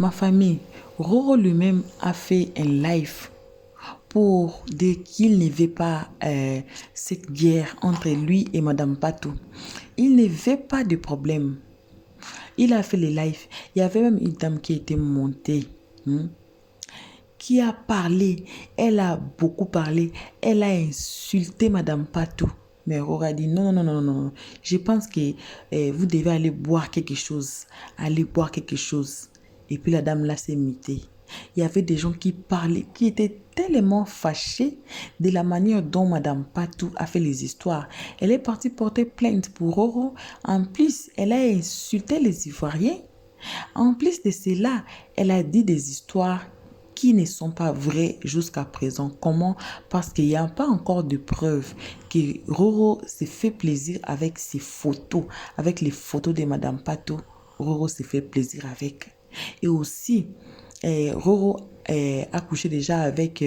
Ma famille, Roro lui-même a fait un live pour dire qu'il ne veut pas cette guerre entre lui et Madame Patou. Il ne veut pas de problème. Il a fait les lives. Il y avait même une dame qui était montée, qui a parlé. Elle a beaucoup parlé. Elle a insulté Madame Patou. Mais Roro a dit non, non, non, non, non. Je pense que vous devez aller boire quelque chose. Aller boire quelque chose. Et puis la dame là s'est mutée. Il y avait des gens qui parlaient, qui étaient tellement fâchés de la manière dont Madame Patou a fait les histoires. Elle est partie porter plainte pour Roro. En plus, elle a insulté les Ivoiriens. En plus de cela, elle a dit des histoires qui ne sont pas vraies jusqu'à présent. Comment? Parce qu'il n'y a pas encore de preuves que Roro s'est fait plaisir avec ses photos, avec les photos de Madame Patou. Roro s'est fait plaisir avec. Et aussi, Roro a couché déjà avec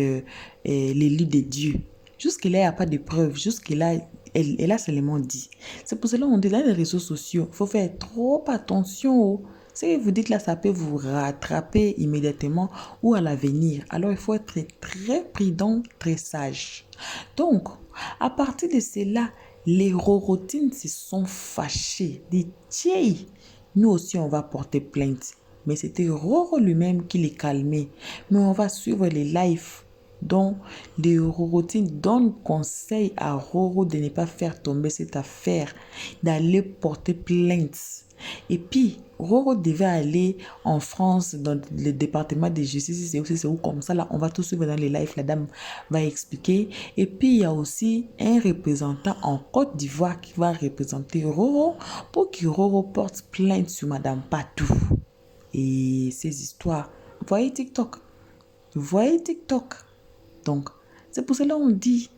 l'élu de Dieu. Jusque-là, il n'y a pas de preuves. Jusque-là, elle a seulement dit. C'est pour cela qu'on dit dans les réseaux sociaux, il faut faire trop attention. Ce que vous dites là, ça peut vous rattraper immédiatement ou à l'avenir. Alors, il faut être très prudent, très sage. Donc, à partir de cela, les Rorotines se sont fâchés. Dit, tiens, nous aussi, on va porter plainte. Mais c'était Roro lui-même qui les calmait. Mais on va suivre les lives dont les Rorotines donnent conseil à Roro de ne pas faire tomber cette affaire, d'aller porter plainte. Et puis, Roro devait aller en France dans le département de justice, c'est où comme ça, là, on va tout suivre dans les lives, la dame va expliquer. Et puis, il y a aussi un représentant en Côte d'Ivoire qui va représenter Roro pour que Roro porte plainte sur Madame Patou. Et ces histoires, voyez TikTok, voyez TikTok. Donc, c'est pour cela qu'on dit,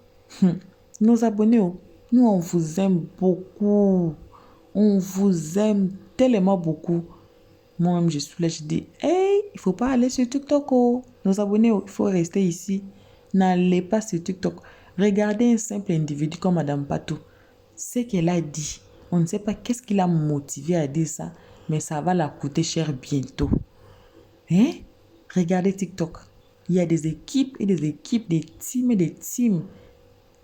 nos abonnés, nous on vous aime beaucoup. On vous aime tellement beaucoup. Moi-même, je suis là, je dis, hey, il ne faut pas aller sur TikTok. Oh. Nos abonnés, il faut rester ici. N'allez pas sur TikTok. Regardez un simple individu comme Madame Patou. Ce qu'elle a dit, on ne sait pas qu'est-ce qui l'a motivé à dire ça, mais ça va la coûter cher bientôt. Hein? Regardez TikTok. Il y a des équipes et des équipes, des teams et des teams.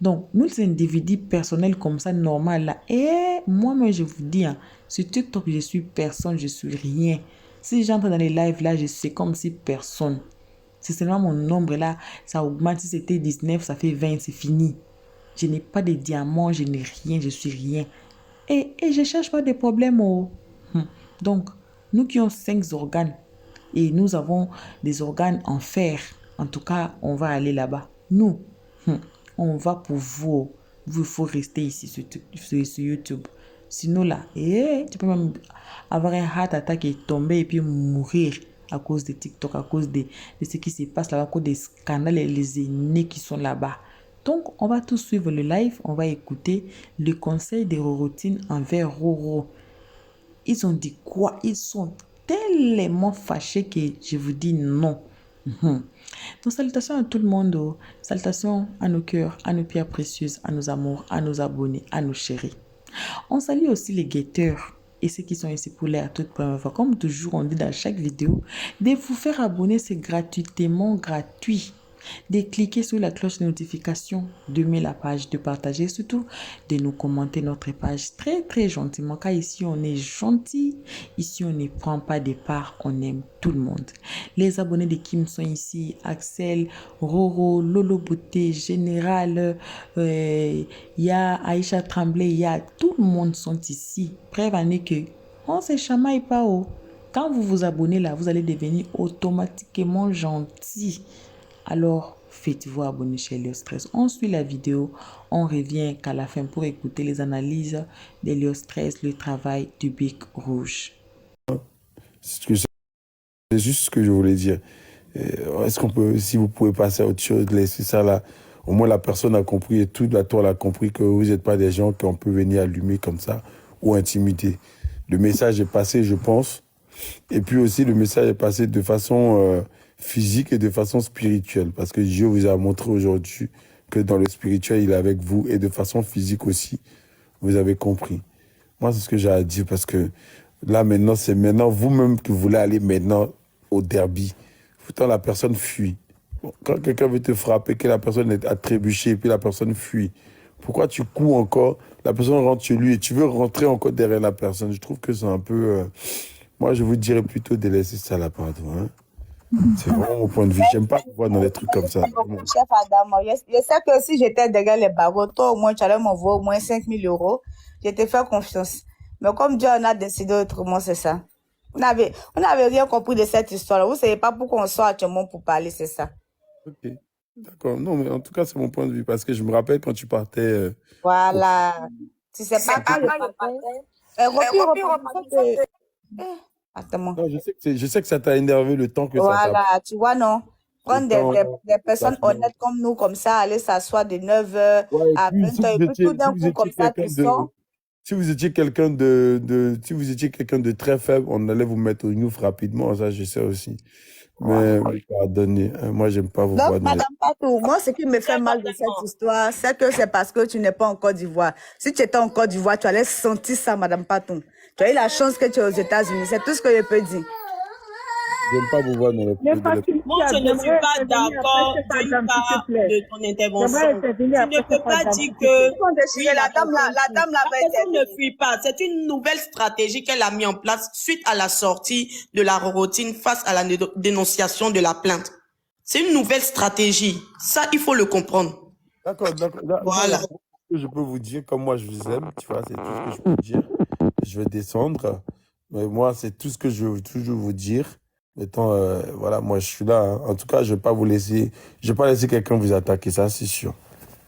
Donc, nous, les individus personnels comme ça, normal, là, et moi-même, je vous dis, hein, sur TikTok, je suis personne, je suis rien. Si j'entre dans les lives, là, je suis comme si personne. C'est seulement mon nombre, là, ça augmente. Si c'était 19, ça fait 20, c'est fini. Je n'ai pas de diamants, je n'ai rien, je suis rien. Et je ne cherche pas de problème. Oh. Donc, nous qui avons 5 organes, et nous avons des organes en fer, en tout cas, on va aller là-bas. Nous, on va pour vous. Il faut rester ici sur YouTube. Sinon là, tu peux même avoir un heart attack et tomber et puis mourir à cause de TikTok, à cause de ce qui se passe là-bas, à cause des scandales et les aînés qui sont là-bas. Donc, on va tous suivre le live, on va écouter le conseil des Rorotines envers Roro. Ils ont dit quoi? Ils sont tellement fâchés que je vous dis non. Donc, salutations à tout le monde. Salutations à nos cœurs, à nos pierres précieuses, à nos amours, à nos abonnés, à nos chéris. On salue aussi les guetteurs et ceux qui sont ici pour la toute première fois. Comme toujours, on dit dans chaque vidéo, de vous faire abonner, c'est gratuitement gratuit. De cliquer sur la cloche de notification, d'aimer la page, de partager, surtout de nous commenter notre page très très gentiment. Car ici on est gentil, ici on ne prend pas de part, on aime tout le monde. Les abonnés de Kim sont ici, Axel, Roro, Lolo Beauté, Général, il y a Aïcha Tremblay, il y a tout le monde sont ici. Preuve en est que on se chamaille pas haut. Quand vous vous abonnez là, vous allez devenir automatiquement gentil. Alors, faites-vous abonner chez Elios Stress. On suit la vidéo, on revient qu'à la fin pour écouter les analyses d'Elios Stress, le travail du Bic Rouge. C'est juste ce que je voulais dire. Est-ce qu'on peut, si vous pouvez passer à autre chose, laisser ça là, au moins la personne a compris et toute la toile a compris que vous n'êtes pas des gens qu'on peut venir allumer comme ça ou intimider. Le message est passé, je pense. Et puis aussi, le message est passé de façon physique et de façon spirituelle. Parce que Dieu vous a montré aujourd'hui que dans le spirituel, il est avec vous et de façon physique aussi. Vous avez compris. Moi, c'est ce que j'ai à dire parce que là, maintenant, c'est maintenant vous-même qui voulez aller maintenant au derby. Pourtant, la personne fuit. Bon, quand quelqu'un veut te frapper, que la personne a trébuché et puis la personne fuit, pourquoi tu cours encore? La personne rentre chez lui et tu veux rentrer encore derrière la personne. Je trouve que c'est un peu... moi, je vous dirais plutôt de laisser ça là, pardon. Hein. C'est vraiment mon point de vue. J'aime pas voir dans les trucs comme ça. Chef Adam, je sais que si j'étais derrière les barreaux, toi au moins tu allais m'envoyer au moins 5 000 euros. Je te fais confiance. Mais comme Dieu en a décidé autrement, c'est ça. On n'avait rien compris de cette histoire-là. Vous ne savez pas pourquoi on sort actuellement pour parler, c'est ça. Ok, d'accord. Non, mais en tout cas, c'est mon point de vue parce que je me rappelle quand tu partais. Voilà. Si c'est pas quand je partais. Repris. Attends. Non, je sais que ça t'a énervé le temps que ça t'a Voilà, tu vois, non? Prendre des personnes honnêtes comme nous, comme ça, aller s'asseoir de 9h Ouais, à et puis, 20h, et puis tout d'un coup, comme ça, tu sors. si vous étiez quelqu'un si vous étiez quelqu'un de très faible, on allait vous mettre au gnouf rapidement, ça je sais aussi. Mais pardonnez, hein, moi j'aime pas vous voir Donc, dans les... Madame Patou, moi, ce qui me fait mal de cette histoire, c'est que c'est parce que tu n'es pas en Côte d'Ivoire. Si tu étais en Côte d'Ivoire, tu allais sentir ça, Madame Patou. Tu as eu la chance que tu es aux États-Unis. C'est tout ce que je peux dire. J'aime pas vous voir dans les... Moi, je ne suis pas d'accord d'une part de ton intervention. Tu ne peux pas dire que oui, la dame l'avait personne ne fuit pas. C'est une nouvelle stratégie qu'elle a mis en place suite à la sortie de la routine face à la dénonciation de la plainte. C'est une nouvelle stratégie. Ça, il faut le comprendre. D'accord. Voilà. Je peux vous dire, comme moi je vous aime, tu vois, c'est tout ce que je peux vous dire. Je vais descendre. Mais moi, c'est tout ce que je veux toujours vous dire. Mettons, voilà, moi je suis là. Hein. En tout cas, je vais pas laisser quelqu'un vous attaquer, ça c'est sûr.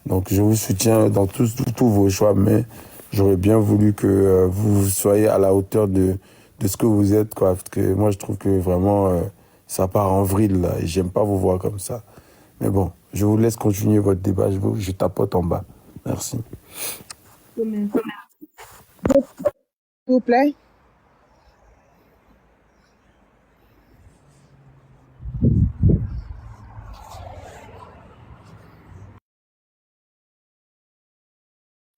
Donc je vous soutiens dans tous vos choix, mais j'aurais bien voulu que vous soyez à la hauteur de ce que vous êtes, quoi. Parce que moi je trouve que vraiment ça part en vrille là, et j'aime pas vous voir comme ça. Mais bon, je vous laisse continuer votre débat, je tapote en bas. Merci. S'il vous plaît.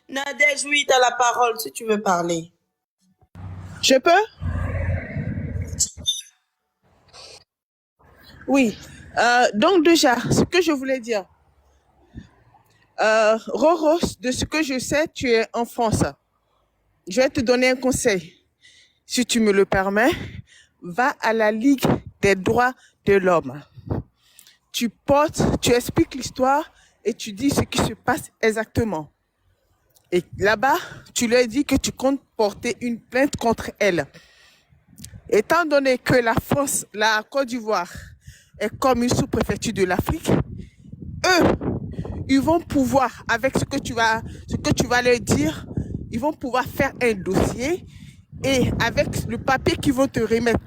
Nadège, oui, t'as la parole si tu veux parler. Je peux? Oui. Donc déjà, ce que je voulais dire, Roro, de ce que je sais, tu es en France. Je vais te donner un conseil. Si tu me le permets, va à la Ligue des droits de l'homme. Tu expliques l'histoire et tu dis ce qui se passe exactement. Et là-bas, tu leur dis que tu comptes porter une plainte contre elle. Étant donné que la France, la Côte d'Ivoire, est comme une sous-préfecture de l'Afrique, eux, ils vont pouvoir, avec ce que tu vas leur dire, ils vont pouvoir faire un dossier et avec le papier qu'ils vont te remettre,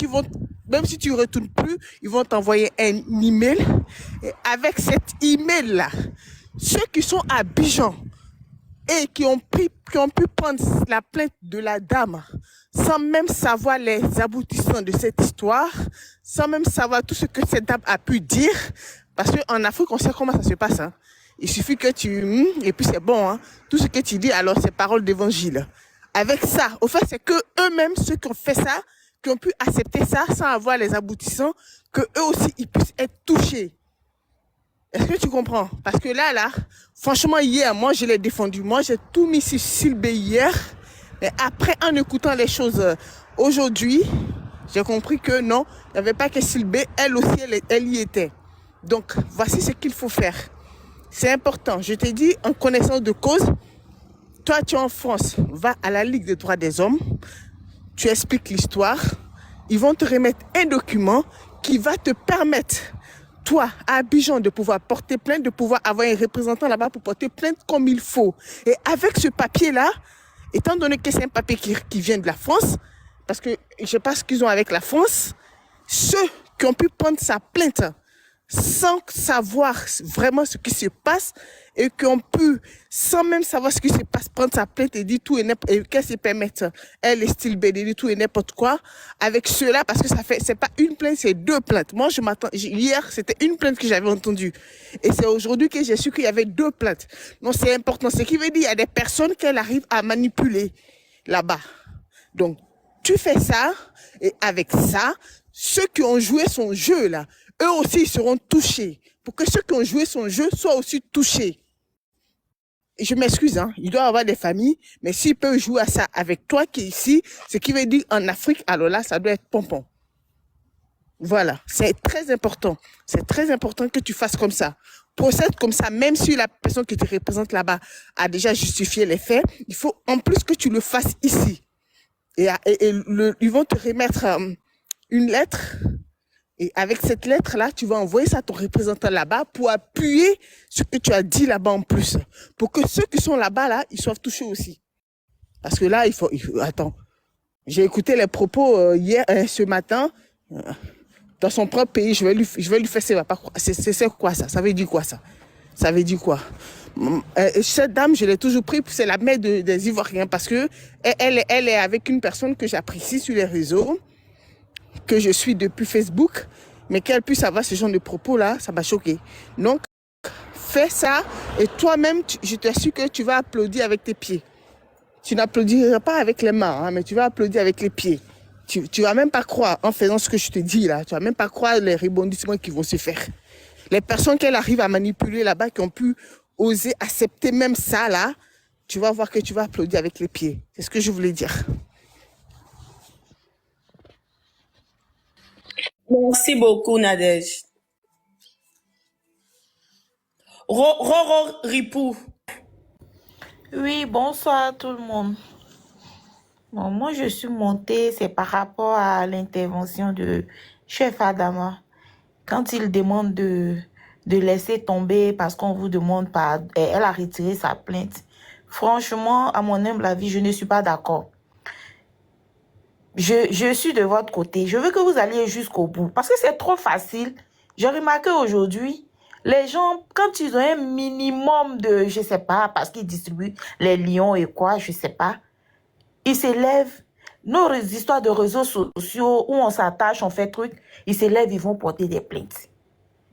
même si tu ne retournes plus, ils vont t'envoyer un email. Et avec cet email-là, ceux qui sont à Abidjan et qui ont pu prendre la plainte de la dame sans même savoir les aboutissants de cette histoire, sans même savoir tout ce que cette dame a pu dire, parce qu'en Afrique, on sait comment ça se passe. Hein. Il suffit que et puis c'est bon. Hein. Tout ce que tu dis, alors c'est parole d'évangile. Avec ça, au fait, c'est que eux-mêmes, ceux qui ont fait ça, qui ont pu accepter ça sans avoir les aboutissants, que eux aussi, ils puissent être touchés. Est-ce que tu comprends? Parce que là, franchement, hier, moi, je l'ai défendu. Moi, j'ai tout mis sur Silbé hier. Mais après, en écoutant les choses aujourd'hui, j'ai compris que non, il n'y avait pas que Silbé, elle aussi, elle y était. Donc, voici ce qu'il faut faire. C'est important. Je t'ai dit, en connaissance de cause, toi, tu es en France, va à la Ligue des droits des hommes, tu expliques l'histoire, ils vont te remettre un document qui va te permettre, toi, à Abidjan, de pouvoir porter plainte, de pouvoir avoir un représentant là-bas pour porter plainte comme il faut. Et avec ce papier-là, étant donné que c'est un papier qui vient de la France, parce que je ne sais pas ce qu'ils ont avec la France, ceux qui ont pu prendre sa plainte sans savoir vraiment ce qui se passe et qui ont pu, sans même savoir ce qui se passe, prendre sa plainte et dire tout et n'importe quoi, qu'elle se permette, elle est style B, de dire tout et n'importe quoi, avec ceux-là, parce que c'est pas une plainte, c'est deux plaintes. Moi, hier, c'était une plainte que j'avais entendue. Et c'est aujourd'hui que j'ai su qu'il y avait deux plaintes. Donc, c'est important. Ce qui veut dire qu'il y a des personnes qu'elle arrive à manipuler là-bas. Donc, tu fais ça, et avec ça, ceux qui ont joué son jeu, là, eux aussi, ils seront touchés. Pour que ceux qui ont joué son jeu soient aussi touchés. Et je m'excuse, hein, il doit y avoir des familles, mais s'ils peuvent jouer à ça avec toi qui est ici, ce qui veut dire en Afrique, alors là, ça doit être pompon. Voilà, c'est très important. C'est très important que tu fasses comme ça. Procède comme ça, même si la personne qui te représente là-bas a déjà justifié les faits, il faut en plus que tu le fasses ici. Ils vont te remettre une lettre. Et avec cette lettre-là, tu vas envoyer ça à ton représentant là-bas pour appuyer ce que tu as dit là-bas en plus. Pour que ceux qui sont là-bas, là, ils soient touchés aussi. Parce que là, il faut attends. J'ai écouté les propos ce matin. Dans son propre pays, je vais lui faire c'est quoi ça? Ça veut dire quoi ça? Ça veut dire quoi? Cette dame, je l'ai toujours pris, c'est la mère des Ivoiriens parce que elle est avec une personne que j'apprécie sur les réseaux, que je suis depuis Facebook, mais qu'elle puisse avoir ce genre de propos-là, ça m'a choqué. Donc, fais ça et toi-même, je t'assure que tu vas applaudir avec tes pieds. Tu n'applaudiras pas avec les mains, hein, mais tu vas applaudir avec les pieds. Tu vas même pas croire, en faisant ce que je te dis là, tu vas même pas croire les rebondissements qui vont se faire. Les personnes qu'elle arrive à manipuler là-bas, qui ont pu oser accepter même ça là, tu vas voir que tu vas applaudir avec les pieds. C'est ce que je voulais dire. Merci beaucoup, Nadège. Roro Ripou. Oui, bonsoir tout le monde. Bon, moi, je suis montée, c'est par rapport à l'intervention de Chef Adama. Quand il demande de laisser tomber parce qu'on vous demande pas, elle a retiré sa plainte. Franchement, à mon humble avis, je ne suis pas d'accord. Je suis de votre côté. Je veux que vous alliez jusqu'au bout parce que c'est trop facile. J'ai remarqué aujourd'hui, les gens, quand ils ont un minimum de, je sais pas, parce qu'ils distribuent les lions et quoi, je sais pas, ils s'élèvent. Nos histoires de réseaux sociaux où on s'attache, on fait truc, ils s'élèvent, ils vont porter des plaintes.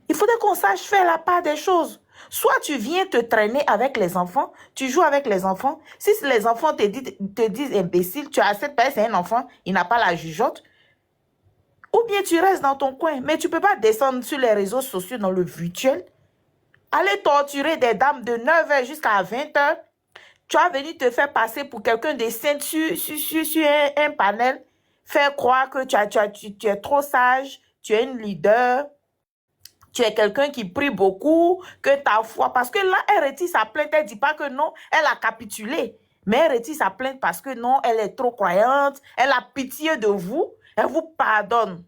Il faudrait qu'on sache faire la part des choses. Soit tu viens te traîner avec les enfants, tu joues avec les enfants. Si les enfants te disent imbécile, tu acceptes pas, c'est un enfant, il n'a pas la jugeote. Ou bien tu restes dans ton coin. Mais tu peux pas descendre sur les réseaux sociaux dans le virtuel. Aller torturer des dames de 9h jusqu'à 20h. Tu as venu te faire passer pour quelqu'un de saint sur un panel. Faire croire que tu es trop sage, tu es une leader. Tu es quelqu'un qui prie beaucoup, que ta foi... Parce que là, elle retire sa plainte, elle ne dit pas que non, elle a capitulé. Mais elle retire sa plainte parce que non, elle est trop croyante, elle a pitié de vous, elle vous pardonne.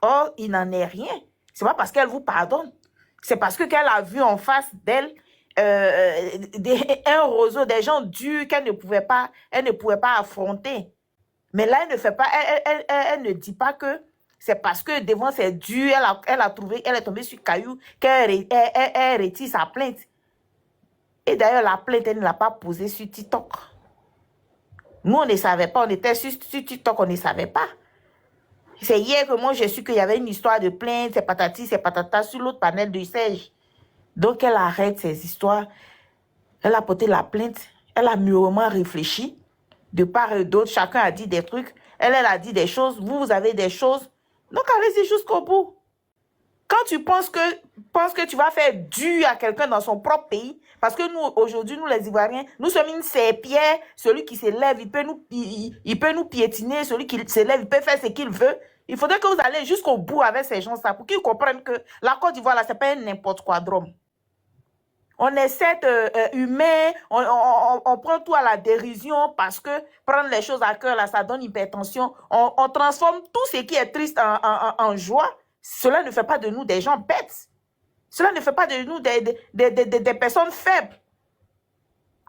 Or, il n'en est rien. Ce n'est pas parce qu'elle vous pardonne. C'est parce qu'elle a vu en face d'elle un roseau, des gens durs qu'elle ne pouvait pas affronter. Mais là, elle ne fait pas, elle ne dit pas que c'est parce que devant c'est dur, elle est tombée sur caillou qu'elle retire sa plainte. Et d'ailleurs, la plainte, elle ne l'a pas posée sur TikTok. Nous, on ne savait pas, on était sur TikTok, on ne savait pas. C'est hier que moi, j'ai su qu'il y avait une histoire de plainte, c'est patati, c'est patata, sur l'autre panel de Serge. Donc, elle arrête ces histoires. Elle a porté la plainte, elle a mûrement réfléchi. De part et d'autre, chacun a dit des trucs. Elle a dit des choses, vous avez des choses. Donc, allez-y jusqu'au bout. Quand tu penses que tu vas faire dur à quelqu'un dans son propre pays, parce que nous, aujourd'hui, nous les Ivoiriens, nous sommes une serpillère. Celui qui s'élève, il peut nous piétiner. Celui qui s'élève, il peut faire ce qu'il veut. Il faudrait que vous allez jusqu'au bout avec ces gens-là pour qu'ils comprennent que la Côte d'Ivoire, là, c'est pas n'importe quoi drôme. On est certes humain, on prend tout à la dérision parce que prendre les choses à cœur, là, ça donne hypertension. On transforme tout ce qui est triste en joie. Cela ne fait pas de nous des gens bêtes. Cela ne fait pas de nous des personnes faibles.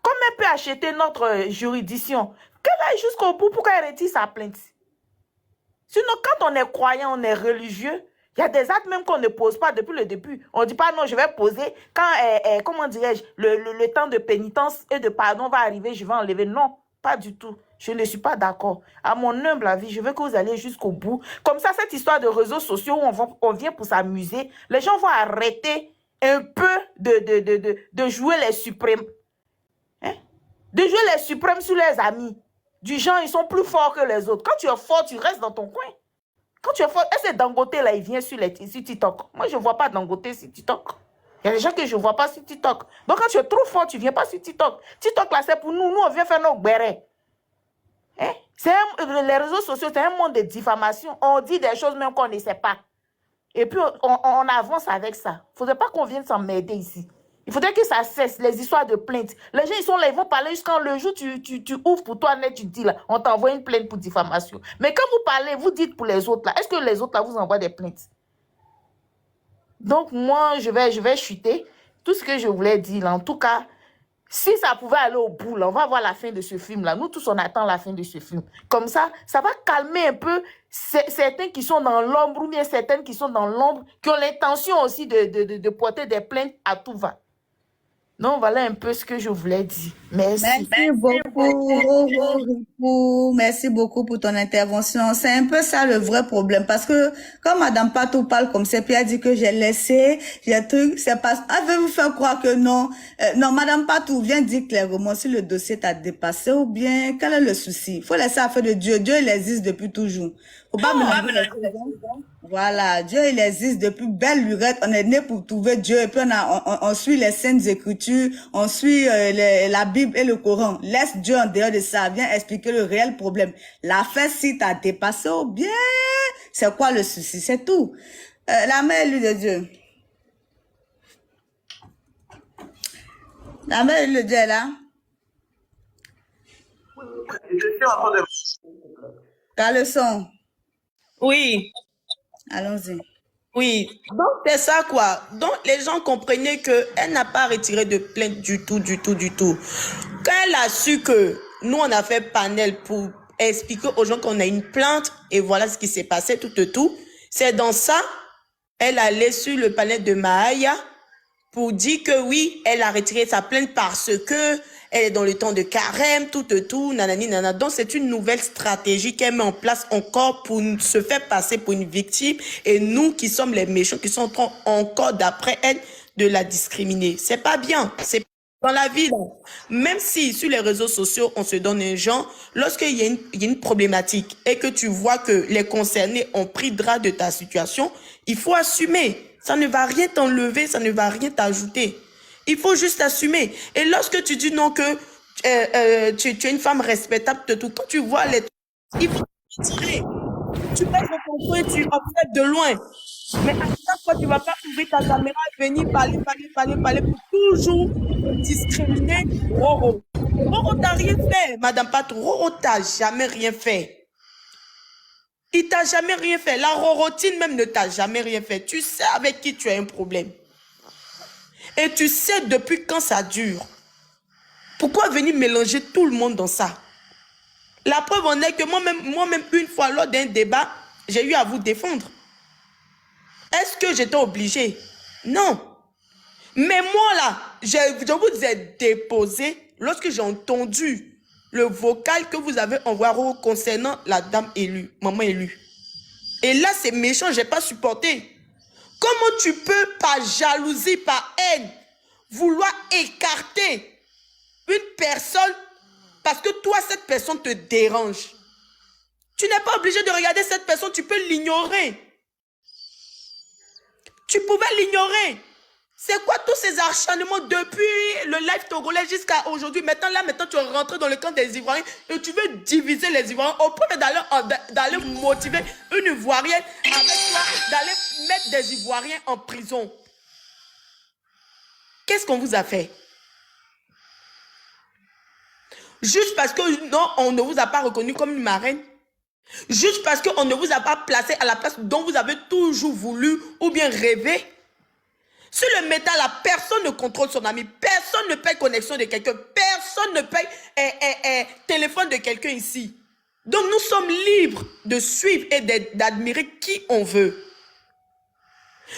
Comme elle peut acheter notre juridiction, qu'elle aille jusqu'au bout pour qu'elle retire sa plainte. Sinon, quand on est croyant, on est religieux, il y a des actes même qu'on ne pose pas depuis le début. On ne dit pas non, je vais poser. Quand, comment dirais-je, le temps de pénitence et de pardon va arriver, je vais enlever. Non, pas du tout. Je ne suis pas d'accord. À mon humble avis, je veux que vous alliez jusqu'au bout. Comme ça, cette histoire de réseaux sociaux où on vient pour s'amuser, les gens vont arrêter un peu de jouer les suprêmes. Hein? De jouer les suprêmes sur les amis. Du genre, ils sont plus forts que les autres. Quand tu es fort, tu restes dans ton coin. Quand tu es fort, est-ce que Dangote, là, il vient sur TikTok? Moi, je ne vois pas Dangote sur TikTok. Il y a des gens que je ne vois pas sur TikTok. Donc, quand tu es trop fort, tu ne viens pas sur TikTok. TikTok, là, c'est pour nous. Nous, on vient faire nos bérets. Hein? Les réseaux sociaux, c'est un monde de diffamation. On dit des choses même qu'on ne sait pas. Et puis, on avance avec ça. Il ne faudrait pas qu'on vienne s'emmerder ici. Il faudrait que ça cesse, les histoires de plaintes. Les gens, ils sont là, ils vont parler jusqu'à le jour, tu ouvres pour toi, net, tu dis là, on t'envoie une plainte pour diffamation. Mais quand vous parlez, vous dites pour les autres là, est-ce que les autres là vous envoient des plaintes? Donc, moi, je vais chuter. Tout ce que je voulais dire là, en tout cas, si ça pouvait aller au bout, là, on va voir la fin de ce film-là. Nous tous, on attend la fin de ce film. Comme ça va calmer un peu certains qui sont dans l'ombre ou bien certaines qui sont dans l'ombre, qui ont l'intention aussi de porter des plaintes à tout va. Donc, voilà un peu ce que je voulais dire. Merci. Merci beaucoup pour ton intervention. C'est un peu ça le vrai problème. Parce que quand Madame Patou parle comme ça, puis elle dit que j'ai laissé, j'ai truc, c'est pas... Elle veut vous faire croire que non. Non, Madame Patou, viens dire clairement si le dossier t'a dépassé ou bien quel est le souci. Il faut laisser affaire de Dieu. Dieu, il existe depuis toujours. Faut pas mélanger les choses. Voilà, Dieu il existe depuis belle lurette. On est né pour trouver Dieu et puis on suit les saintes écritures, on suit la Bible et le Coran. Laisse Dieu en dehors de ça. Viens expliquer le réel problème. L'affaire si t'as dépassé ou bien, c'est quoi le souci? C'est tout. La mère élue de Dieu. La mère élue de Dieu est là. Je suis en train de... T'as le son. Oui. Allons-y. Oui, donc c'est ça quoi. Donc les gens comprenaient qu'elle n'a pas retiré de plainte du tout. Quand elle a su que nous on a fait panel pour expliquer aux gens qu'on a une plainte et voilà ce qui s'est passé tout, c'est dans ça, elle allait sur le panel de Mahaya pour dire que oui, elle a retiré sa plainte parce que elle est dans le temps de carême, nanani, nanana. Donc, c'est une nouvelle stratégie qu'elle met en place encore pour se faire passer pour une victime. Et nous, qui sommes les méchants, qui sont en train encore, d'après elle, de la discriminer. C'est pas bien. C'est dans la vie, là. Même si sur les réseaux sociaux, on se donne un genre, lorsqu'il y a une problématique et que tu vois que les concernés ont pris drap de ta situation, il faut assumer. Ça ne va rien t'enlever, ça ne va rien t'ajouter. Il faut juste assumer. Et lorsque tu dis non que tu es une femme respectable de tout, quand tu vois les trucs, il faut tirer. Tu passes de ton coin, tu observes de loin. Mais à chaque fois, tu ne vas pas ouvrir ta caméra et venir parler pour toujours discriminer Roro. Roro t'a rien fait, Madame Patou. Roro t'a jamais rien fait. Il t'a jamais rien fait. La Rorotine même ne t'a jamais rien fait. Tu sais avec qui tu as un problème. Et tu sais depuis quand ça dure. Pourquoi venir mélanger tout le monde dans ça? La preuve en est que moi-même une fois lors d'un débat, j'ai eu à vous défendre. Est-ce que j'étais obligée? Non. Mais moi là, je vous ai déposé lorsque j'ai entendu le vocal que vous avez envoyé concernant la dame élue, maman élue. Et là, c'est méchant, j'ai pas supporté. Comment tu peux, par jalousie, par haine, vouloir écarter une personne parce que toi, cette personne te dérange? Tu n'es pas obligé de regarder cette personne, tu peux l'ignorer. Tu pouvais l'ignorer. C'est quoi tous ces acharnements depuis le live togolais jusqu'à aujourd'hui? Maintenant, tu es rentré dans le camp des Ivoiriens et tu veux diviser les Ivoiriens au point d'aller motiver une Ivoirienne avec toi, d'aller mettre des Ivoiriens en prison. Qu'est-ce qu'on vous a fait? Juste parce que non, on ne vous a pas reconnu comme une marraine? Juste parce qu'on ne vous a pas placé à la place dont vous avez toujours voulu ou bien rêvé? Sur le métal, là, personne ne contrôle son ami. Personne ne paye connexion de quelqu'un. Personne ne paye téléphone de quelqu'un ici. Donc, nous sommes libres de suivre et d'admirer qui on veut.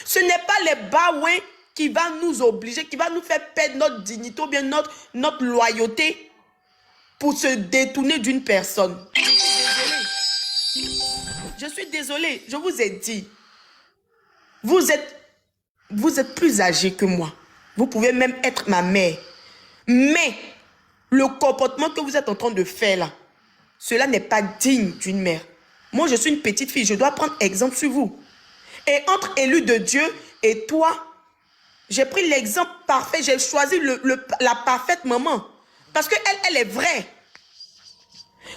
Ce n'est pas les Baouins qui va nous obliger, qui va nous faire perdre notre dignité ou bien notre loyauté pour se détourner d'une personne. Je suis désolée. Je vous ai dit. Vous êtes plus âgé que moi. Vous pouvez même être ma mère. Mais le comportement que vous êtes en train de faire là, cela n'est pas digne d'une mère. Moi, je suis une petite fille, je dois prendre exemple sur vous. Et entre élu de Dieu et toi, j'ai pris l'exemple parfait, j'ai choisi la parfaite maman. Parce qu'elle, elle est vraie.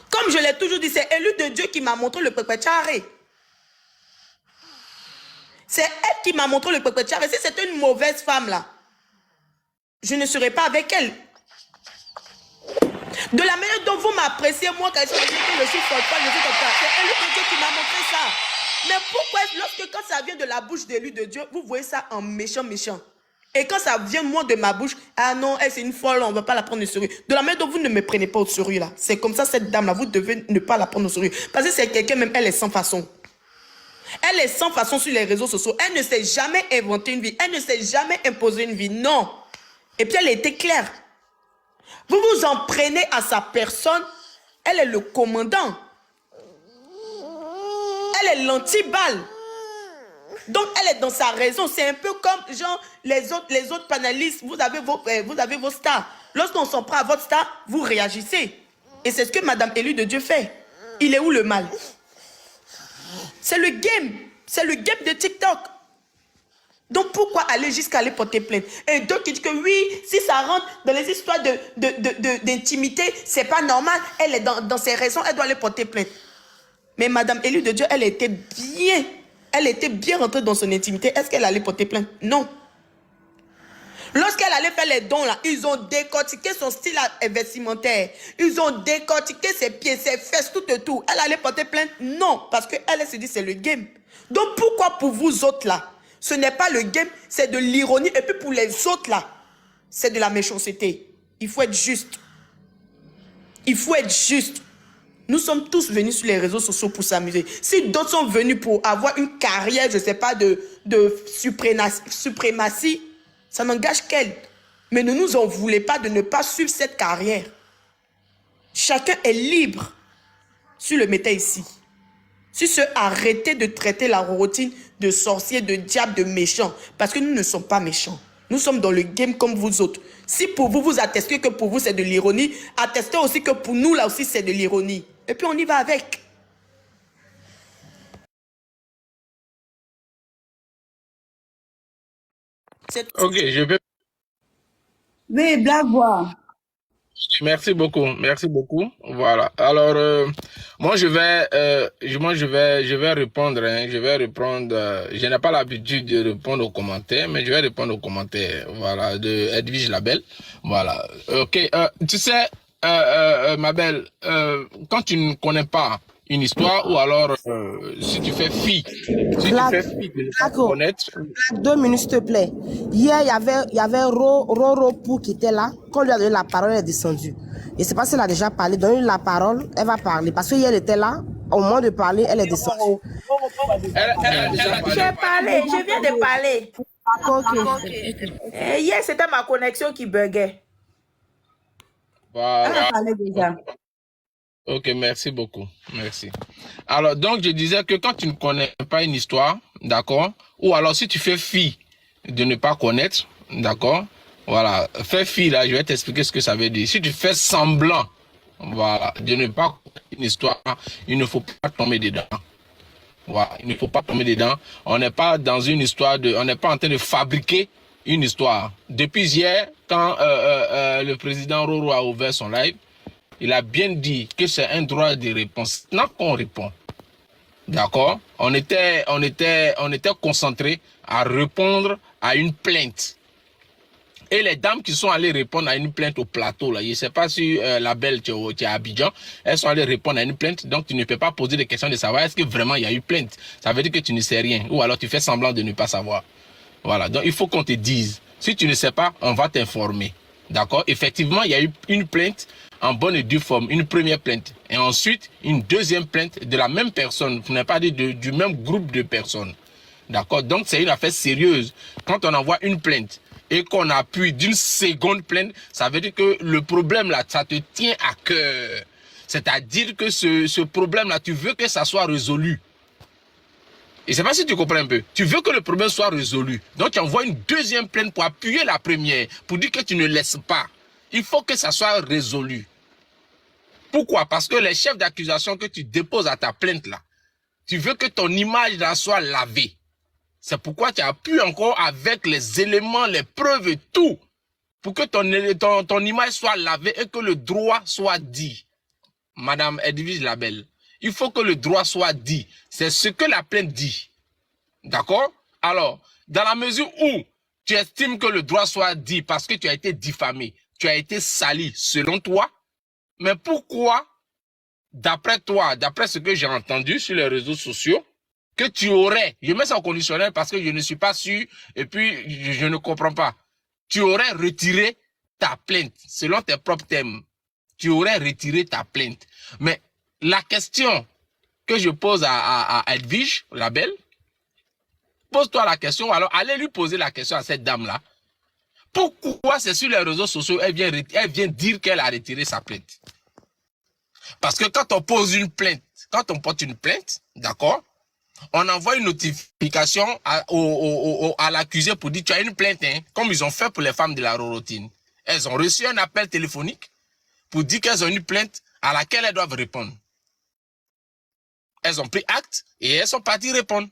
Comme je l'ai toujours dit, c'est élu de Dieu qui m'a montré le pépétiare. C'est elle qui m'a montré le pépétiare. Si c'était une mauvaise femme là, je ne serais pas avec elle. De la manière dont vous m'appréciez, moi, quand je suis folle, je suis comme ça. C'est élu de Dieu qui m'a montré ça. Mais pourquoi, quand ça vient de la bouche d'élu de Dieu, vous voyez ça en méchant. Et quand ça vient, moi, de ma bouche, ah non, elle, c'est une folle, on ne va pas la prendre au sérieux. De la manière dont vous ne me prenez pas au sérieux, là. C'est comme ça, cette dame-là, vous devez ne pas la prendre au sérieux. Parce que c'est quelqu'un, même, elle est sans façon. Elle est sans façon sur les réseaux sociaux. Elle ne s'est jamais inventé une vie. Elle ne s'est jamais imposé une vie. Non. Et puis, elle était claire. Vous vous en prenez à sa personne. Elle est le commandant. Elle est l'anti-balle. Donc, elle est dans sa raison. C'est un peu comme, genre, les autres panélistes. Vous avez vos stars. Lorsqu'on s'en prend à votre star, vous réagissez. Et c'est ce que Madame Élue de Dieu fait. Il est où le mal? C'est le game. C'est le game de TikTok. Donc, pourquoi aller jusqu'à aller porter plainte? Et d'autres qui disent que oui, si ça rentre dans les histoires d'intimité, c'est pas normal. Elle est dans ses raisons, elle doit aller porter plainte. Mais Madame Élue de Dieu, elle était bien rentrée dans son intimité. Est-ce qu'elle allait porter plainte? Non. Lorsqu'elle allait faire les dons, là, ils ont décortiqué son style vestimentaire. Ils ont décortiqué ses pieds, ses fesses, tout et tout. Elle allait porter plainte? Non, parce qu'elle se dit c'est le game. Donc pourquoi pour vous autres là, ce n'est pas le game, c'est de l'ironie. Et puis pour les autres là, c'est de la méchanceté. Il faut être juste. Il faut être juste. Nous sommes tous venus sur les réseaux sociaux pour s'amuser. Si d'autres sont venus pour avoir une carrière, je ne sais pas, de suprématie, ça n'engage qu'elle. Mais ne nous en voulez pas de ne pas suivre cette carrière. Chacun est libre. Si le mettait ici. Si se arrêter de traiter la routine de sorcier, de diable, de méchant. Parce que nous ne sommes pas méchants. Nous sommes dans le game comme vous autres. Si pour vous, vous attestez que pour vous c'est de l'ironie, attestez aussi que pour nous là aussi c'est de l'ironie. Et puis on y va avec. Ok, je vais. Oui, Black Bois. Merci beaucoup, merci beaucoup. Voilà. Alors, moi je vais répondre. Je vais répondre. Je n'ai pas l'habitude de répondre aux commentaires, mais je vais répondre aux commentaires. Voilà, de Edwige Labelle. Voilà. Ok. Tu sais, ma belle, quand tu ne connais pas une histoire, ou alors si tu fais fi, de ne pas connaître. 2 minutes, s'il te plaît. Hier, il y avait Roro Pou qui était là. Quand on lui a donné la parole, elle est descendue. Je ne sais pas si elle a déjà parlé. Donne-lui la parole, elle va parler. Parce qu'hier, elle était là. Au moment de parler, elle est descendue. J'ai parlé, je viens de parler. Hier, c'était ma connexion qui buguait. Voilà. Elle a parlé déjà. Ok, merci beaucoup. Merci. Alors, donc, je disais que quand tu ne connais pas une histoire, d'accord, ou alors si tu fais fi de ne pas connaître, d'accord, voilà, fais fi là, je vais t'expliquer ce que ça veut dire. Si tu fais semblant, voilà, de ne pas connaître une histoire, il ne faut pas tomber dedans. Voilà, il ne faut pas tomber dedans. On n'est pas dans une histoire on n'est pas en train de fabriquer une histoire. Depuis hier, quand le président Roro a ouvert son live, il a bien dit que c'est un droit de réponse. Maintenant qu'on répond, d'accord, on était concentré à répondre à une plainte. Et les dames qui sont allées répondre à une plainte au plateau, là, je ne sais pas si la belle qui est à Abidjan, elles sont allées répondre à une plainte, donc tu ne peux pas poser des questions de savoir est-ce que vraiment il y a eu plainte. Ça veut dire que tu ne sais rien, ou alors tu fais semblant de ne pas savoir. Voilà, donc il faut qu'on te dise. Si tu ne sais pas, on va t'informer. D'accord? Effectivement, il y a eu une plainte en bonne et due forme, une première plainte. Et ensuite, une deuxième plainte de la même personne. Vous n'avez pas dit du même groupe de personnes. D'accord? Donc, c'est une affaire sérieuse. Quand on envoie une plainte et qu'on appuie d'une seconde plainte, ça veut dire que le problème là, ça te tient à cœur. C'est-à-dire que ce problème là, tu veux que ça soit résolu. Et je ne sais pas si tu comprends un peu. Tu veux que le problème soit résolu. Donc, tu envoies une deuxième plainte pour appuyer la première, pour dire que tu ne laisses pas. Il faut que ça soit résolu. Pourquoi? Parce que les chefs d'accusation que tu déposes à ta plainte là, Tu veux que ton image là soit lavée. C'est pourquoi tu appuies encore avec les éléments, les preuves et tout, pour que ton image soit lavée et que le droit soit dit. Madame Edwige Labelle, il faut que le droit soit dit. C'est ce que la plainte dit. D'accord? Alors, dans la mesure où tu estimes que le droit soit dit parce que tu as été diffamé, tu as été sali selon toi, mais pourquoi, d'après toi, d'après ce que j'ai entendu sur les réseaux sociaux, que tu aurais, je mets ça au conditionnel parce que je ne suis pas sûr et puis je ne comprends pas, tu aurais retiré ta plainte selon tes propres thèmes. Tu aurais retiré ta plainte. Mais la question que je pose à Edwige Labelle, pose-toi la question, alors allez lui poser la question à cette dame-là. Pourquoi c'est sur les réseaux sociaux, elle vient dire qu'elle a retiré sa plainte? Parce que quand on pose une plainte, quand on porte une plainte, d'accord, on envoie une notification à l'accusé pour dire tu as une plainte, hein, comme ils ont fait pour les femmes de la Rorotine. Elles ont reçu un appel téléphonique pour dire qu'elles ont une plainte à laquelle elles doivent répondre. Elles ont pris acte et elles sont parties répondre.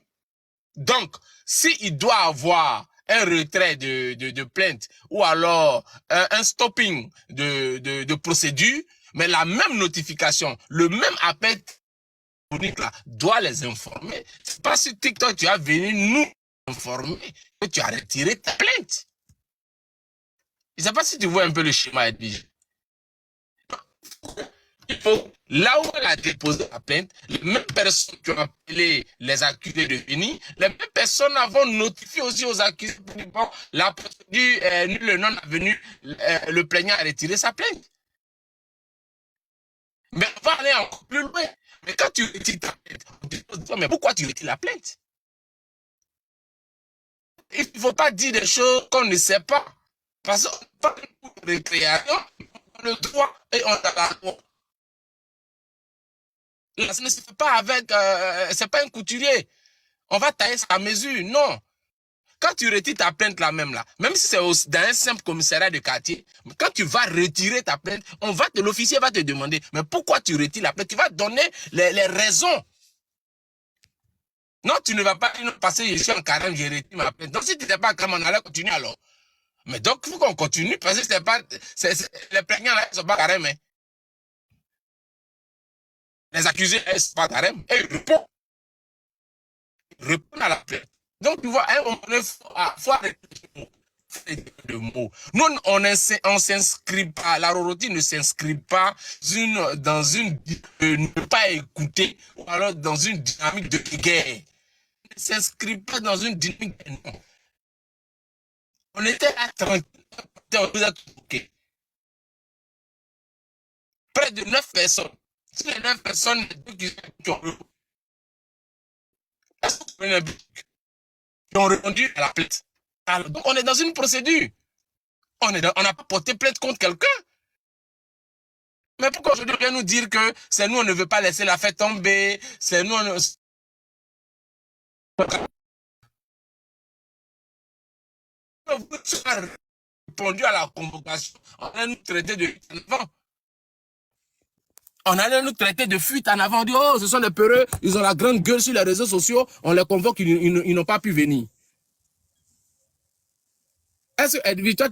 Donc, s'il doit avoir un retrait de plainte ou alors un stopping de procédure, mais la même notification, le même appel là, doit les informer. C'est pas sur TikTok tu as venu nous informer que tu as retiré ta plainte. Je ne sais pas si tu vois un peu le schéma, Edwige. Il faut, là où elle a déposé la plainte, les mêmes personnes qui ont appelé les accusés de venir, les mêmes personnes vont notifier aussi aux accusés pour dire, bon, la procédure nul le non avenu, le plaignant a retiré sa plainte. Mais on va aller encore plus loin. Mais quand tu retires ta plainte, on te pose, mais pourquoi tu retires la plainte? Il ne faut pas dire des choses qu'on ne sait pas. Parce qu'on n'a pas une récréation, on a le droit et on a la loi. Là, ça ne se fait pas avec, c'est pas un couturier. On va tailler sa mesure, non. Quand tu retires ta plainte là même, même si c'est dans un simple commissariat de quartier, quand tu vas retirer ta plainte, l'officier va te demander, mais pourquoi tu retires la plainte? Tu vas donner les raisons. Non, tu ne vas pas dire, parce que je suis en carême, je retire ma plainte. Donc si tu n'étais pas en carême, on allait continuer alors. Mais donc, il faut qu'on continue, parce que les plaignants là, ils ne sont pas carême. Hein. Les accusés, ils ne sont pas carême. Et ils répondent. Ils répondent à la plainte. Donc, tu vois, à un moment donné, il faut arrêter de mots. Nous, on s'inscrit pas, la Rorotine ne s'inscrit pas dans une ne pas écouter, ou alors dans une dynamique de guerre. Ne s'inscrit pas dans une dynamique de non. On était à 30, on nous a toqué. Près de 9 personnes. Si les 9 personnes, qui ont répondu à la plainte. Alors, donc, on est dans une procédure. On n'a pas porté plainte contre quelqu'un. Mais pourquoi aujourd'hui, on vient nous dire que c'est nous, on ne veut pas laisser la fête tomber, c'est nous, on a répondu à la convocation. On allait nous traiter de fuite en avant. On allait nous traiter de fuite en avant. On dit, oh, ce sont des peureux, ils ont la grande gueule sur les réseaux sociaux, on les convoque, ils n'ont pas pu venir. Est-ce que, Edwige, toi,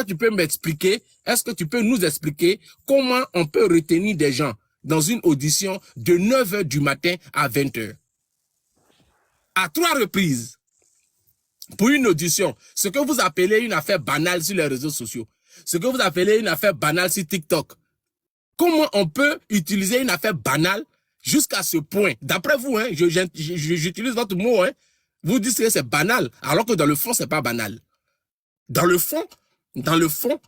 tu peux m'expliquer, est-ce que tu peux nous expliquer comment on peut retenir des gens dans une audition de 9h du matin à 20h? À 3 reprises. Pour une audition, ce que vous appelez une affaire banale sur les réseaux sociaux, ce que vous appelez une affaire banale sur TikTok, comment on peut utiliser une affaire banale jusqu'à ce point? D'après vous, hein, j'utilise votre mot, hein, vous dites que c'est banal, alors que dans le fond, c'est pas banal. Dans le fond,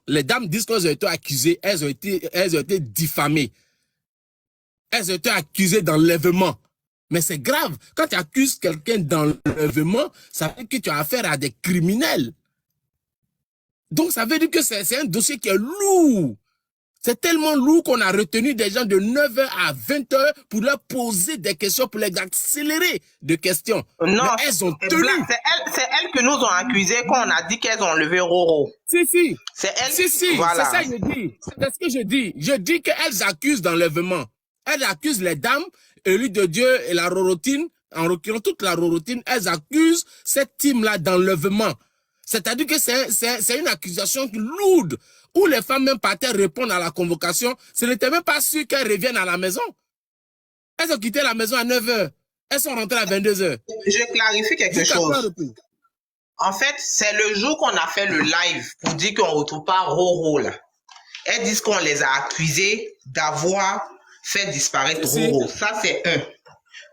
les dames disent qu'elles ont été accusées, elles ont été diffamées. Elles ont été accusées d'enlèvement. Mais c'est grave. Quand tu accuses quelqu'un d'enlèvement, ça veut dire que tu as affaire à des criminels. Donc, ça veut dire que c'est un dossier qui est lourd. C'est tellement lourd qu'on a retenu des gens de 9h à 20h pour leur poser des questions, pour les accélérer de questions. Non, mais elles ont tenu. C'est elles que nous ont accusées quand on a dit qu'elles ont enlevé Roro. Si. C'est elles. Si, voilà. C'est ça que je dis. C'est ce que je dis. Je dis qu'elles accusent d'enlèvement. Elles accusent les dames Élu de Dieu et la Rorotine, en l'occurrence toute la Rorotine, elles accusent cette team-là d'enlèvement. C'est-à-dire que c'est une accusation lourde, où les femmes même partaient répondre à la convocation. Ce n'était même pas sûr qu'elles reviennent à la maison. Elles ont quitté la maison à 9h. Elles sont rentrées à 22h. Je clarifie quelque chose. En fait, c'est le jour qu'on a fait le live pour dire qu'on ne retrouve pas Roro là. Elles disent qu'on les a accusés d'avoir fait disparaître Roro. Ça, c'est un.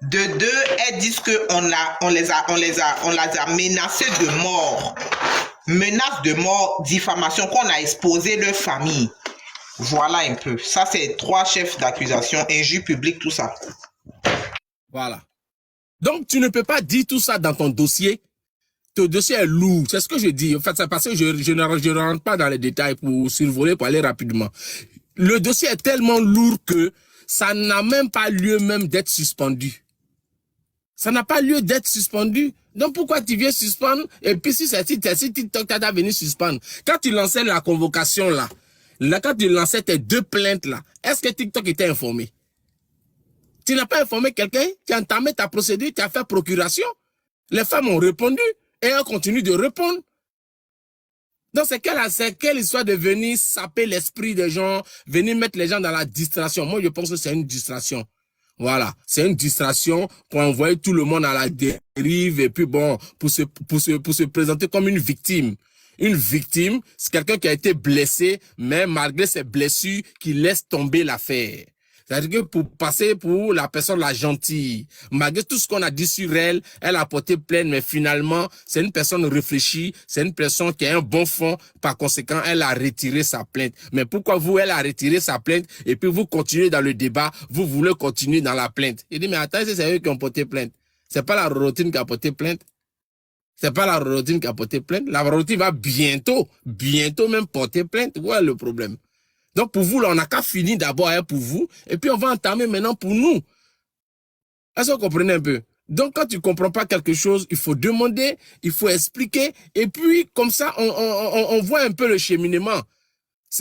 De deux, elles disent qu'on les a menacés de mort. Menace de mort, diffamation, qu'on a exposé leur famille. Voilà un peu. Ça, c'est 3 chefs d'accusation, injure publique, tout ça. Voilà. Donc, tu ne peux pas dire tout ça dans ton dossier. Ton dossier est lourd. C'est ce que je dis. En fait, c'est parce que je ne rentre pas dans les détails pour survoler, pour aller rapidement. Le dossier est tellement lourd que ça n'a même pas lieu même d'être suspendu. Ça n'a pas lieu d'être suspendu. Donc, pourquoi tu viens suspendre? Et puis, si TikTok t'a venu suspendre. Quand tu lançais la convocation là, quand tu lançais tes 2 plaintes là, est-ce que TikTok était informé? Tu n'as pas informé quelqu'un? Tu as entamé ta procédure, tu as fait procuration. Les femmes ont répondu et elles continuent de répondre. Donc, c'est quelle histoire de venir saper l'esprit des gens, venir mettre les gens dans la distraction. Moi, je pense que c'est une distraction. Voilà, c'est une distraction pour envoyer tout le monde à la dérive et puis bon, pour se présenter comme une victime. Une victime, c'est quelqu'un qui a été blessé, mais malgré ses blessures, qui laisse tomber l'affaire. C'est-à-dire que pour passer pour la personne la gentille, malgré tout ce qu'on a dit sur elle, elle a porté plainte, mais finalement, c'est une personne réfléchie, c'est une personne qui a un bon fond, par conséquent, elle a retiré sa plainte. Mais pourquoi vous, elle a retiré sa plainte, et puis vous continuez dans le débat, vous voulez continuer dans la plainte. Il dit, mais attends, c'est eux qui ont porté plainte. C'est pas la Rorotine qui a porté plainte. C'est pas la Rorotine qui a porté plainte. La Rorotine va bientôt même porter plainte. Où est le problème? Donc, pour vous, là, on n'a qu'à finir d'abord pour vous, et puis on va entamer maintenant pour nous. Est-ce que vous comprenez un peu? Donc, quand tu ne comprends pas quelque chose, il faut demander, il faut expliquer, et puis, comme ça, on voit un peu le cheminement.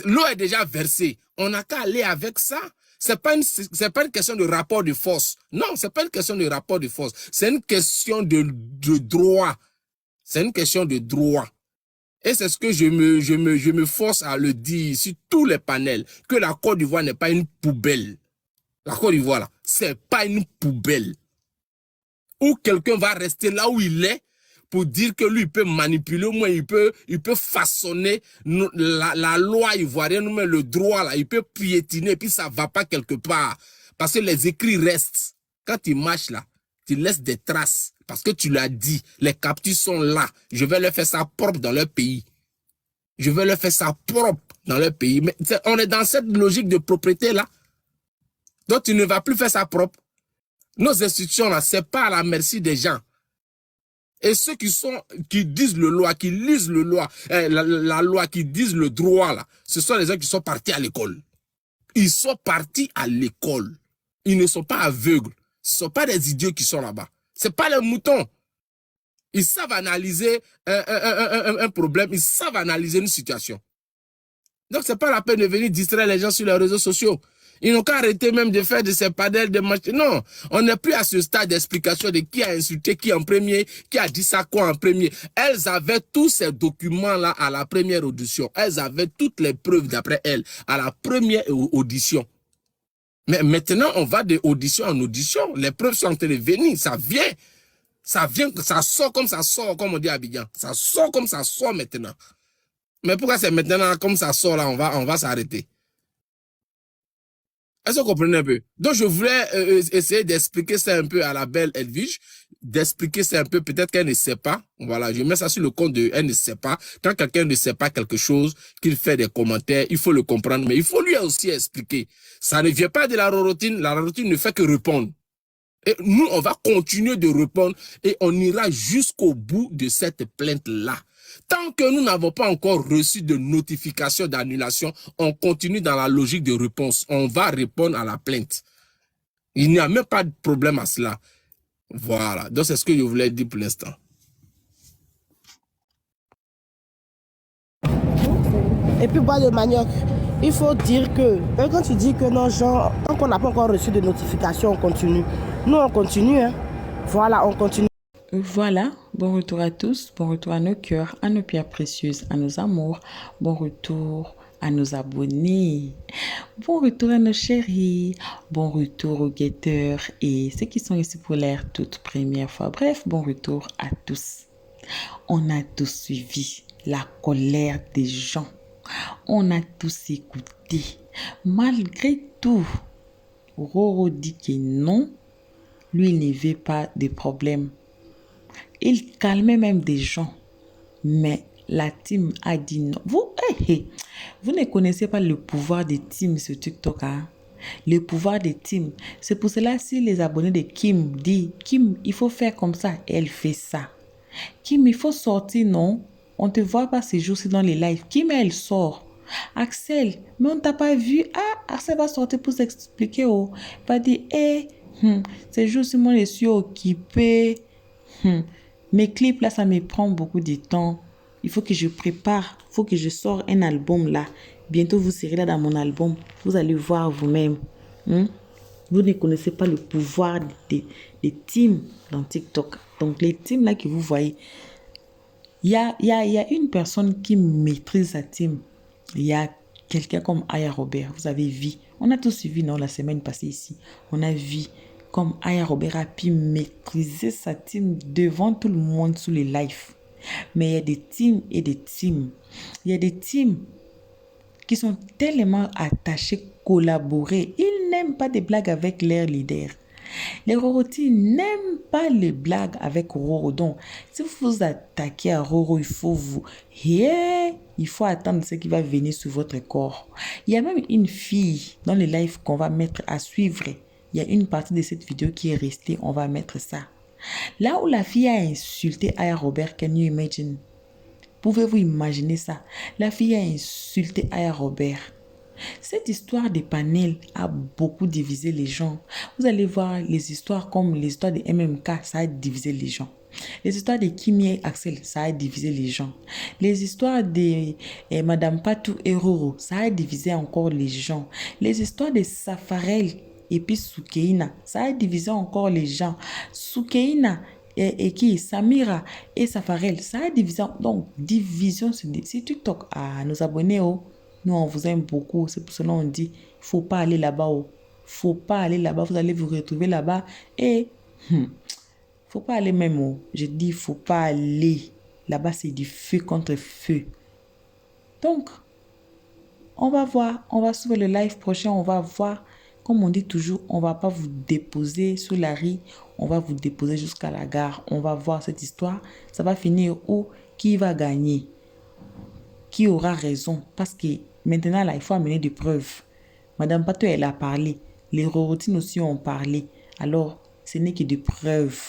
L'eau est déjà versée. On n'a qu'à aller avec ça. C'est pas une question de rapport de force. Non, c'est pas une question de rapport de force. C'est une question de droit. C'est une question de droit. Et c'est ce que je me force à le dire sur tous les panels, que la Côte d'Ivoire n'est pas une poubelle. La Côte d'Ivoire, là, c'est pas une poubelle. Où quelqu'un va rester là où il est pour dire que lui, il peut manipuler, au moins il peut façonner la loi ivoirienne, mais le droit, là, il peut piétiner, et puis ça va pas quelque part. Parce que les écrits restent. Quand tu marches là, tu laisses des traces. Parce que tu l'as dit, les captures sont là. Je vais leur faire ça propre dans leur pays. Je vais leur faire ça propre dans leur pays. Mais on est dans cette logique de propriété là. Donc tu ne vas plus faire ça propre. Nos institutions là, c'est pas à la merci des gens. Et ceux qui disent le loi, qui lisent le loi, la loi, qui disent le droit là, ce sont les gens qui sont partis à l'école. Ils sont partis à l'école. Ils ne sont pas aveugles. Ce ne sont pas des idiots qui sont là-bas. Ce n'est pas les moutons. Ils savent analyser un problème, ils savent analyser une situation. Donc, ce n'est pas la peine de venir distraire les gens sur les réseaux sociaux. Ils n'ont qu'à arrêter même de faire de ces panels de match. Non, on n'est plus à ce stade d'explication de qui a insulté qui en premier, qui a dit ça quoi en premier. Elles avaient tous ces documents-là à la première audition. Elles avaient toutes les preuves d'après elles à la première audition. Mais maintenant, on va de audition en audition. Les preuves sont en train de venir. Ça vient, ça sort, comme on dit à Abidjan. Ça sort comme ça sort maintenant. Mais pourquoi c'est maintenant, comme ça sort là, on va s'arrêter? Est-ce que vous comprenez un peu? Donc, je voulais essayer d'expliquer ça un peu à la belle Edwige, d'expliquer ça un peu, peut-être qu'elle ne sait pas. Voilà, je mets ça sur le compte de elle ne sait pas. Quand quelqu'un ne sait pas quelque chose, qu'il fait des commentaires, il faut le comprendre, mais il faut lui aussi expliquer. Ça ne vient pas de la Rorotine ne fait que répondre. Et nous, on va continuer de répondre et on ira jusqu'au bout de cette plainte-là. Tant que nous n'avons pas encore reçu de notification d'annulation, on continue dans la logique de réponse. On va répondre à la plainte. Il n'y a même pas de problème à cela. Voilà. Donc, c'est ce que je voulais dire pour l'instant. Et puis boire le manioc. il faut dire que, quand tu dis que non, genre, tant qu'on n'a pas encore reçu de notification, on continue. Nous, on continue, hein. Voilà, on continue. Voilà, bon retour à tous, bon retour à nos cœurs, à nos pierres précieuses, à nos amours, bon retour à nos abonnés, bon retour à nos chéris, bon retour aux guetteurs et ceux qui sont ici pour la toute première fois. Bref, bon retour à tous. On a tous suivi la colère des gens, on a tous écouté. Malgré tout, Roro dit que non, lui il ne veut pas de problème. Il calmait même des gens. Mais la team a dit non. Vous ne connaissez pas le pouvoir des teams sur TikTok. Hein? Le pouvoir des teams. C'est pour cela si les abonnés de Kim disent, Kim, il faut faire comme ça. Elle fait ça. Kim, il faut sortir, non? On ne te voit pas ces jours-ci dans les lives. Kim, elle sort. Axel, mais on ne t'a pas vu. Ah, Axel va sortir pour s'expliquer. Oh. Il va dire, ces jours-ci, moi, je suis occupé. Mes clips là, ça me prend beaucoup de temps. Il faut que je prépare, il faut que je sors un album là. Bientôt, vous serez là dans mon album. Vous allez voir vous-même. Vous ne connaissez pas le pouvoir des teams dans TikTok. Donc, les teams là que vous voyez, il y a une personne qui maîtrise sa team. Il y a quelqu'un comme Aya Robert. Vous avez vu. On a tous suivi, non, la semaine passée ici. On a vu comme Aya Robert a pu maîtriser sa team devant tout le monde sous les lives. Mais il y a des teams et des teams. Il y a des teams qui sont tellement attachés, collaborer. Ils n'aiment pas des blagues avec leurs leaders. Les Roroti n'aiment pas les blagues avec Roro. Donc, si vous vous attaquez à Roro, il faut attendre ce qui va venir sur votre corps. Il y a même une fille dans les lives qu'on va mettre à suivre. Il y a une partie de cette vidéo qui est restée. On va mettre ça. Là où la fille a insulté Aya Robert, can you imagine? Pouvez-vous imaginer ça? La fille a insulté Aya Robert. Cette histoire des panels a beaucoup divisé les gens. Vous allez voir les histoires comme l'histoire de MMK, ça a divisé les gens. Les histoires de Kimi et Axel, ça a divisé les gens. Les histoires de Madame Patou et Roro, ça a divisé encore les gens. Les histoires de Safarel et puis Soukeina, ça a divisé encore les gens. Soukeina et qui Samira et Safarel, ça a divisé. Donc, division sur TikTok. Ah, nos abonnés, nous, on vous aime beaucoup. C'est pour cela qu'on dit, il ne faut pas aller là-bas. Faut pas aller là-bas. Vous allez vous retrouver là-bas. Et, faut pas aller même. Je dis, il faut pas aller. Là-bas, c'est du feu contre feu. Donc, on va voir. On va suivre le live prochain. On va voir. Comme on dit toujours, on ne va pas vous déposer sous la rue. On va vous déposer jusqu'à la gare. On va voir cette histoire. Ça va finir où? Qui va gagner? Qui aura raison? Parce que maintenant, là, il faut amener des preuves. Madame Pato, elle a parlé. Les Rorotines aussi ont parlé. Alors, ce n'est que des preuves.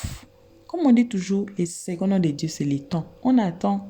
Comme on dit toujours, les secondes de Dieu, c'est le temps. On attend.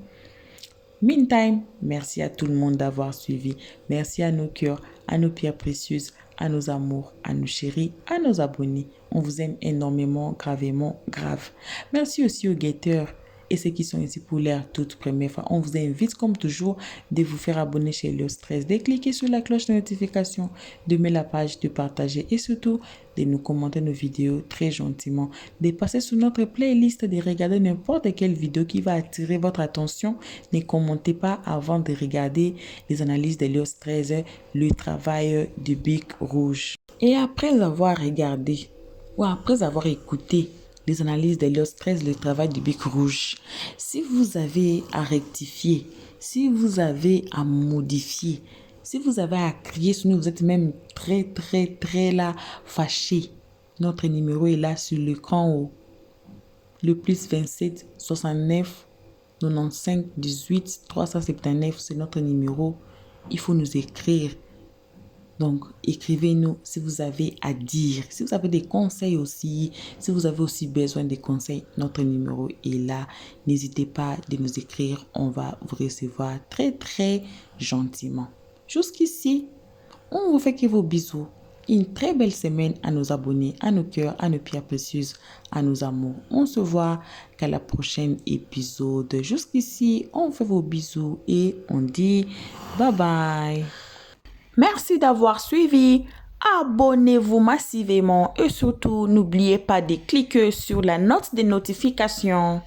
Meantime, merci à tout le monde d'avoir suivi. Merci à nos cœurs, à nos pierres précieuses, à nos amours, à nos chéris, à nos abonnés. On vous aime énormément, gravement, grave. Merci aussi aux guetteurs et ceux qui sont ici pour leur toute première fois. On vous invite comme toujours de vous faire abonner chez Léo Stress, de cliquer sur la cloche de notification, de mettre la page, de partager et surtout de nous commenter nos vidéos très gentiment, de passer sur notre playlist, de regarder n'importe quelle vidéo qui va attirer votre attention. Ne commentez pas avant de regarder les analyses de Léo Stress, le travail du Bic Rouge. Et après avoir regardé ou après avoir écouté les analyses de Léo Stress, le travail du Bic Rouge, si vous avez à rectifier, si vous avez à modifier, si vous avez à crier sur nous, vous êtes même très là fâché, notre numéro est là sur l'écran, le plus 27 69 95 18 379, c'est notre numéro. Il faut nous écrire. Donc, écrivez-nous si vous avez à dire, si vous avez des conseils aussi, si vous avez aussi besoin de conseils, notre numéro est là. N'hésitez pas de nous écrire, on va vous recevoir très gentiment. Jusqu'ici, on vous fait que vos bisous. Une très belle semaine à nos abonnés, à nos cœurs, à nos pierres précieuses, à nos amours. On se voit qu'à la prochaine épisode. Jusqu'ici, on fait vos bisous et on dit bye bye. Merci d'avoir suivi. Abonnez-vous massivement et surtout n'oubliez pas de cliquer sur la note de notification.